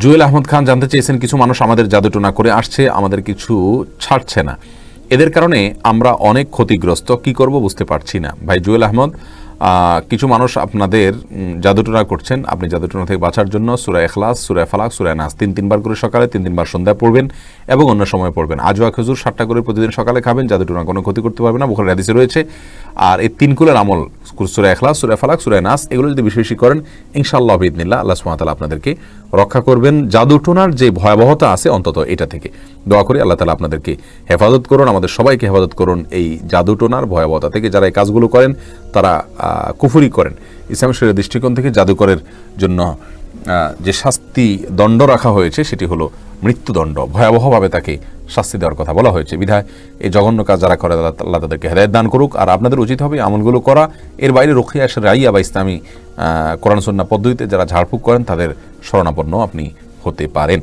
জুয়েল আহমদ খান জানতে চেয়েছেন, কিছু মানুষ আমাদের জাদুটোনা করে আসছে, আমাদের কিছু ছাড়ছে না, এদের কারণে আমরা অনেক ক্ষতিগ্রস্ত, কি করব বুঝতে পারছি না। ভাই জুয়েল আহমদ, কিছু মানুষ আপনাদের জাদুটোনা করছেন, আপনি জাদুটোনা থেকে বাঁচার জন্য সূরা ইখলাস, সূরা ফালাক, সূরা নাস 3-3 করে সকালে, 3-3 সন্ধ্যায় পড়বেন এবং অন্য সময় পড়বেন। আজওয়া খেজুর 7টা করে প্রতিদিন সকালে খাবেন, জাদুটোনা কোনো ক্ষতি করতে পারবে না, বুখারী হাদিসে রয়েছে। আর এই 3 কুলের আমল সূরা ইখলাস, সূরা ফালাক, সূরা নাস, এগুলো যদি বেশি বেশি করেন ইনশাআল্লাহ বিইذনিল্লাহ আল্লাহ সুবহানাহু ওয়া তাআলা আপনাদেরকে রক্ষা করবেন জাদুটোনার যে ভয়াবহতা আছে অন্তত এটা থেকে। দোয়া করি আল্লাহ তাআলা আপনাদেরকে হেফাজত করুন, আমাদের সবাইকে হেফাজত করুন এই জাদুটোনার ভয়াবহতা থেকে। যারা এই কাজগুলো করেন তারা কুফরি করেন। ইসলাম শরীয়তের দৃষ্টিকোণ থেকে জাদুকরের জন্য যে শাস্তি দণ্ড রাখা হয়েছে সেটি হলো মৃত্যুদণ্ড, ভয়াবহভাবে তাকে শাস্তি দেওয়ার কথা বলা হয়েছে। বিধায় এই জঘন্য কাজ যারা করে আল্লাহ তাদেরকে হেদায়েত দান করুক। আর আপনাদের উচিত হবে আমলগুলো করা। এর বাইরে রুকিয়া শরঈয়া বা ইসলামী কোরআন সুন্নাহ পদ্ধতিতে যারা ঝাড়ফুঁক করেন তাদের শরণাপন্ন আপনি হতে পারেন।